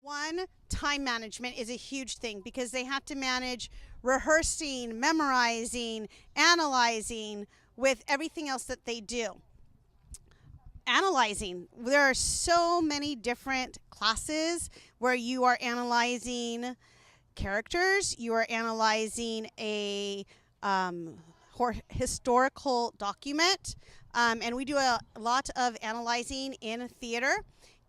One, time management is a huge thing because they have to manage rehearsing, memorizing, analyzing with everything else that they do. Analyzing. There are so many different classes where you are analyzing characters, you are analyzing a historical document, and we do a lot of analyzing in theater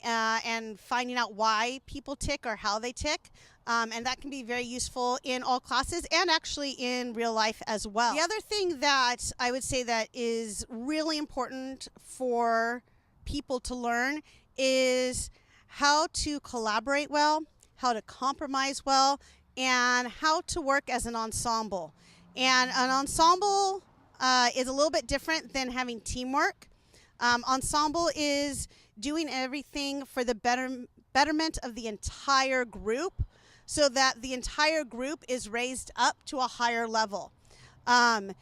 and finding out why people tick or how they tick. And that can be very useful in all classes and actually in real life as well. The other thing that I would say that is really important for people to learn is how to collaborate well, how to compromise well, and how to work as an ensemble. And an ensemble is a little bit different than having teamwork. Ensemble is doing everything for the betterment of the entire group so that the entire group is raised up to a higher level. And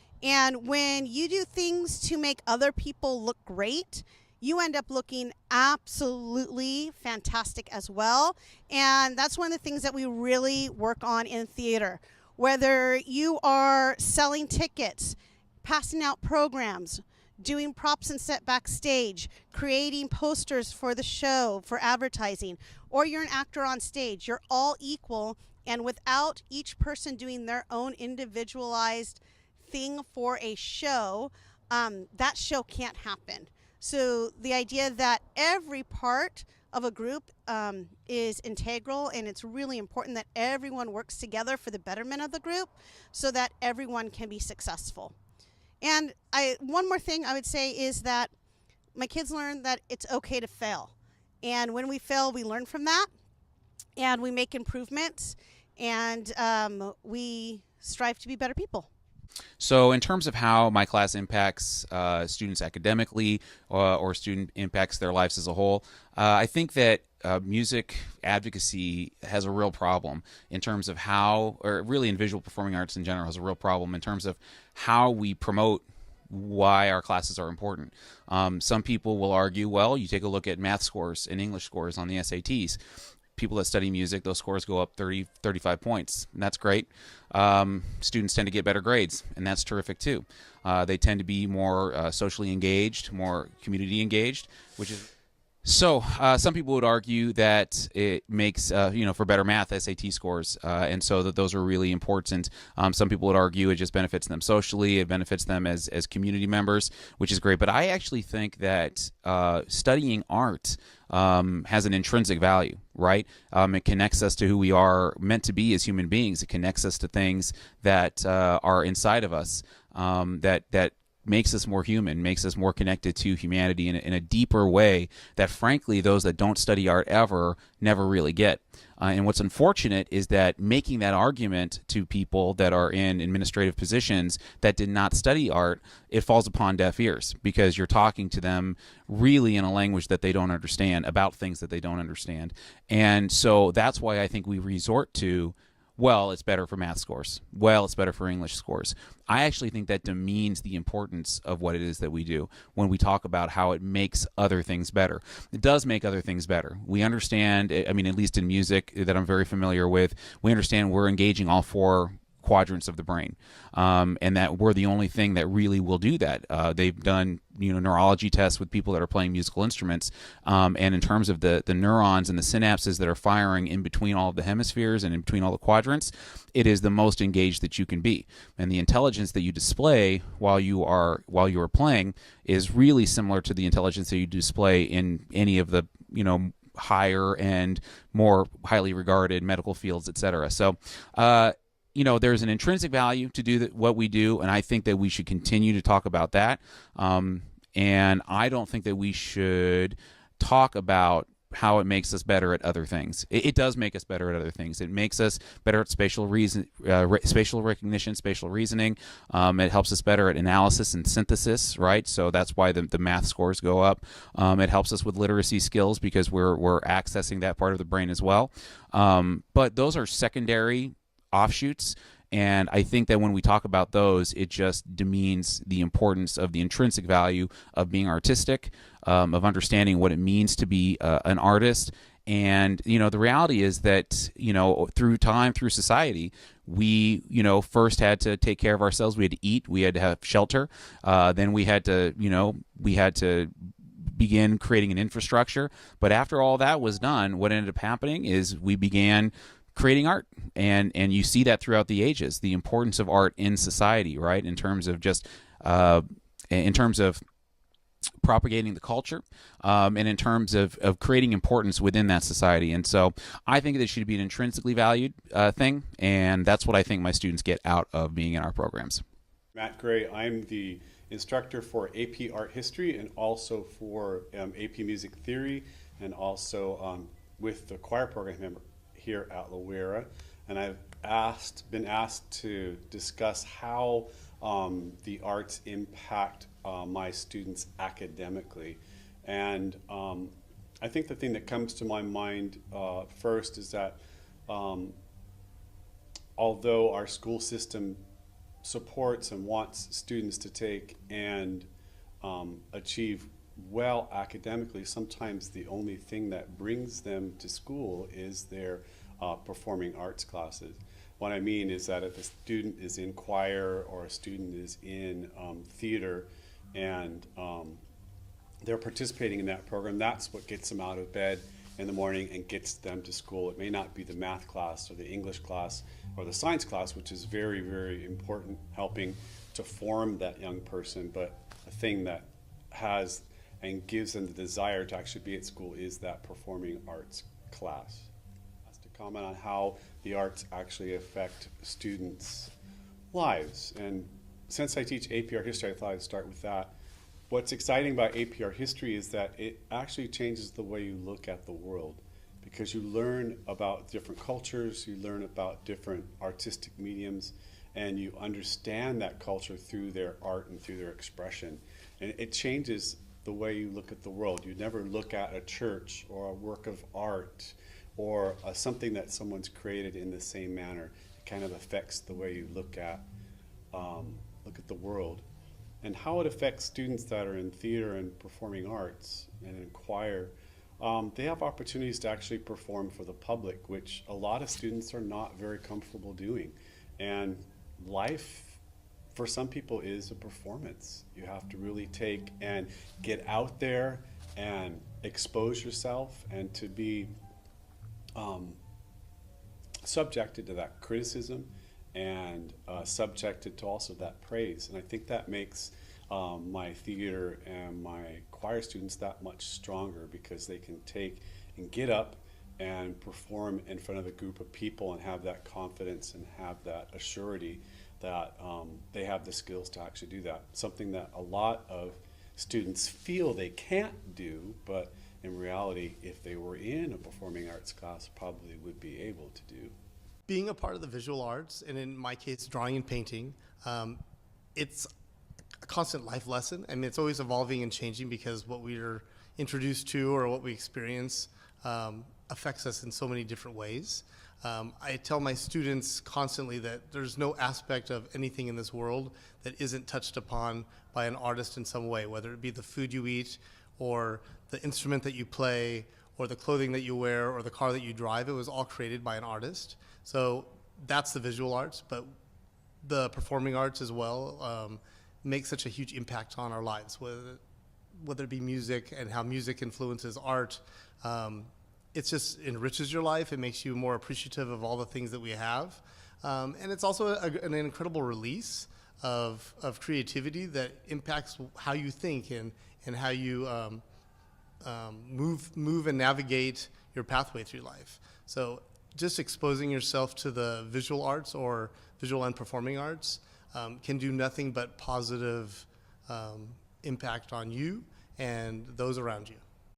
when you do things to make other people look great, you end up looking absolutely fantastic as well. And that's one of the things that we really work on in theater. Whether you are selling tickets, passing out programs, doing props and set backstage, creating posters for the show, for advertising, or you're an actor on stage, you're all equal. And without each person doing their own individualized thing for a show, that show can't happen. So the idea that every part of a group is integral, and it's really important that everyone works together for the betterment of the group so that everyone can be successful. And one more thing I would say is that my kids learn that it's okay to fail. And when we fail, we learn from that, and we make improvements, and we strive to be better people. So in terms of how my class impacts students academically or student impacts their lives as a whole, I think that music advocacy has a real problem in terms of how, or really in visual performing arts in general, has a real problem in terms of how we promote why our classes are important. Some people will argue, well, you take a look at math scores and English scores on the SATs. People that study music, those scores go up 30, 35 points, and that's great. Students tend to get better grades, and that's terrific too. They tend to be more socially engaged, more community engaged, which is so. Some people would argue that it makes, for better math, SAT scores, and so that those are really important. Some people would argue it just benefits them socially, it benefits them as community members, which is great. But I actually think that studying art has an intrinsic value, right? It connects us to who we are meant to be as human beings. It connects us to things that are inside of us, that makes us more human, makes us more connected to humanity in a deeper way that, frankly, those that don't study art ever never really get. And what's unfortunate is that making that argument to people that are in administrative positions that did not study art, it falls upon deaf ears because you're talking to them really in a language that they don't understand about things that they don't understand. And so that's why I think we resort to, well, it's better for math scores. Well, it's better for English scores. I actually think that demeans the importance of what it is that we do when we talk about how it makes other things better. It does make other things better. We understand, I mean, at least in music that I'm very familiar with, we understand we're engaging all four quadrants of the brain, and that we're the only thing that really will do that. They've done neurology tests with people that are playing musical instruments, and in terms of the neurons and the synapses that are firing in between all of the hemispheres and in between all the quadrants, it is the most engaged that you can be. And the intelligence that you display while you are playing is really similar to the intelligence that you display in any of the higher and more highly regarded medical fields, etc. So there's an intrinsic value to do what we do, and I think that we should continue to talk about that. And I don't think that we should talk about how it makes us better at other things. It does make us better at other things. It makes us better at spatial recognition, spatial reasoning. It helps us better at analysis and synthesis, right? So that's why the math scores go up. It helps us with literacy skills because we're accessing that part of the brain as well. But those are secondary offshoots, and I think that when we talk about those, it just demeans the importance of the intrinsic value of being artistic, of understanding what it means to be an artist, And the reality is that through time, through society, we first had to take care of ourselves. We had to eat. We had to have shelter. Then we had to begin creating an infrastructure. But after all that was done, what ended up happening is we began creating art, and you see that throughout the ages, the importance of art in society, right? In terms of just in terms of propagating the culture, and in terms of creating importance within that society. And so I think that it should be an intrinsically valued thing, and that's what I think my students get out of being in our programs. Matt Gray, I'm the instructor for AP Art History and also for AP Music Theory, and also with the choir program member here at Loara. And I've been asked to discuss how the arts impact my students academically. And I think the thing that comes to my mind first is that although our school system supports and wants students to take and achieve well academically, sometimes the only thing that brings them to school is their performing arts classes. What I mean is that if a student is in choir or a student is in theater and they're participating in that program, that's what gets them out of bed in the morning and gets them to school. It may not be the math class or the English class or the science class, which is very, very important, helping to form that young person, but a thing that has and gives them the desire to actually be at school is that performing arts class. To comment on how the arts actually affect students' lives. And since I teach AP Art History, I thought I'd start with that. What's exciting about AP Art History is that it actually changes the way you look at the world, because you learn about different cultures, you learn about different artistic mediums, and you understand that culture through their art and through their expression. And it changes the way you look at the world. You never look at a church or a work of art or something that someone's created in the same manner. It kind of affects the way you look at the world. And how it affects students that are in theater and performing arts and in choir, they have opportunities to actually perform for the public, which a lot of students are not very comfortable doing. And life, for some people, is a performance. You have to really take and get out there and expose yourself, and to be subjected to that criticism and subjected to also that praise. And I think that makes my theater and my choir students that much stronger, because they can take and get up and perform in front of a group of people and have that confidence and have that assurity that they have the skills to actually do that. Something that a lot of students feel they can't do, but in reality, if they were in a performing arts class, probably would be able to do. Being a part of the visual arts, and in my case, drawing and painting, it's a constant life lesson. I mean, it's always evolving and changing, because what we're introduced to or what we experience affects us in so many different ways. I tell my students constantly that there's no aspect of anything in this world that isn't touched upon by an artist in some way, whether it be the food you eat or the instrument that you play or the clothing that you wear or the car that you drive. It was all created by an artist. So that's the visual arts, but the performing arts as well make such a huge impact on our lives, whether it be music and how music influences art. It just enriches your life. It makes you more appreciative of all the things that we have. And it's also an incredible release of creativity that impacts how you think and how you move and navigate your pathway through life. So just exposing yourself to the visual arts or visual and performing arts can do nothing but positive impact on you and those around you.